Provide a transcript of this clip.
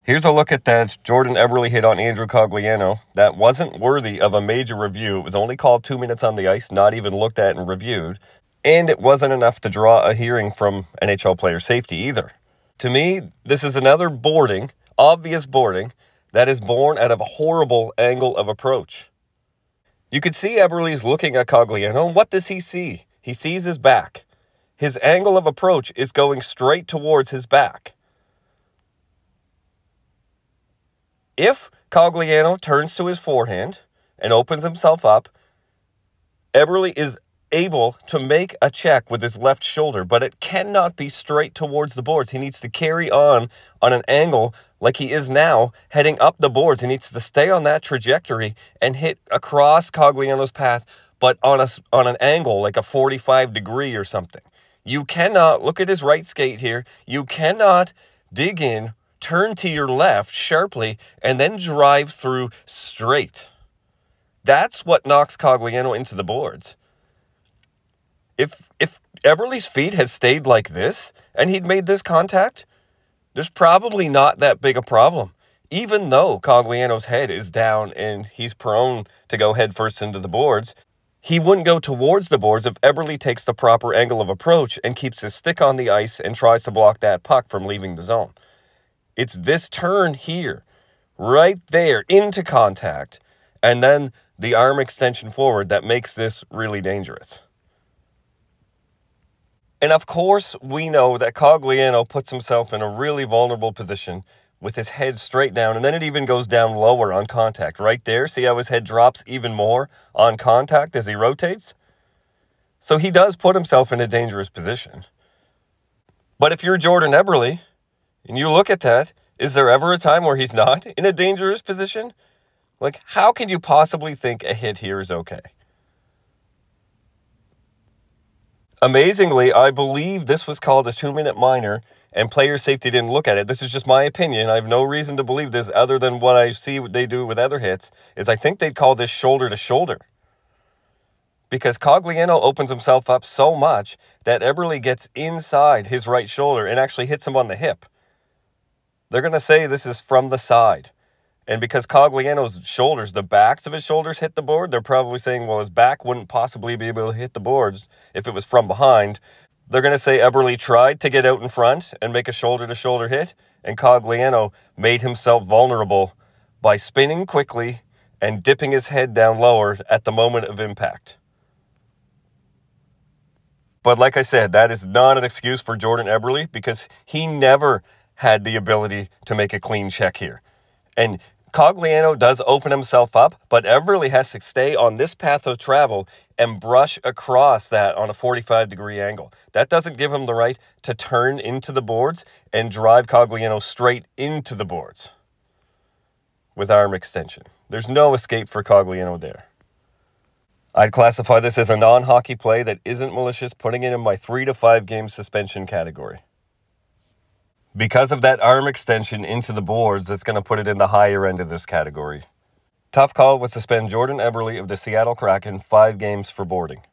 Here's a look at that Jordan Eberle hit on Andrew Cogliano. That wasn't worthy of a major review. It was only called 2 minutes on the ice, not even looked at and reviewed. And it wasn't enough to draw a hearing from NHL player safety either. To me, this is another boarding, obvious boarding, that is born out of a horrible angle of approach. You could see Eberle's looking at Cogliano, and what does he see? He sees his back. His angle of approach is going straight towards his back. If Cogliano turns to his forehand and opens himself up, Eberle is able to make a check with his left shoulder, but it cannot be straight towards the boards. He needs to carry on an angle like he is now, heading up the boards. He needs to stay on that trajectory and hit across Cogliano's path, but on an angle like a 45 degree or something. You cannot, look at his right skate here, you cannot dig in, turn to your left sharply, and then drive through straight. That's what knocks Cogliano into the boards. If Eberle's feet had stayed like this, and he'd made this contact, there's probably not that big a problem. Even though Cogliano's head is down and he's prone to go head first into the boards, he wouldn't go towards the boards if Eberle takes the proper angle of approach and keeps his stick on the ice and tries to block that puck from leaving the zone. It's this turn here, right there, into contact, and then the arm extension forward that makes this really dangerous. And of course, we know that Cogliano puts himself in a really vulnerable position with his head straight down, and then it even goes down lower on contact. Right there, see how his head drops even more on contact as he rotates? So he does put himself in a dangerous position. But if you're Jordan Eberle, and you look at that, is there ever a time where he's not in a dangerous position? Like, how can you possibly think a hit here is okay? Amazingly, I believe this was called a 2-minute minor, and player safety didn't look at it. This is just my opinion. I have no reason to believe this other than what I see what they do with other hits, is I think they'd call this shoulder to shoulder. Because Cogliano opens himself up so much that Eberle gets inside his right shoulder and actually hits him on the hip. They're going to say this is from the side. And because Cogliano's shoulders, the backs of his shoulders hit the board, they're probably saying, well, his back wouldn't possibly be able to hit the boards if it was from behind. They're going to say Eberle tried to get out in front and make a shoulder-to-shoulder hit, and Cogliano made himself vulnerable by spinning quickly and dipping his head down lower at the moment of impact. But like I said, that is not an excuse for Jordan Eberle because he never had the ability to make a clean check here. And Cogliano does open himself up, but Eberle has to stay on this path of travel and brush across that on a 45-degree angle. That doesn't give him the right to turn into the boards and drive Cogliano straight into the boards with arm extension. There's no escape for Cogliano there. I'd classify this as a non-hockey play that isn't malicious, putting it in my 3 to 5 game suspension category. Because of that arm extension into the boards, that's going to put it in the higher end of this category. Tough call would suspend Jordan Eberle of the Seattle Kraken 5 games for boarding.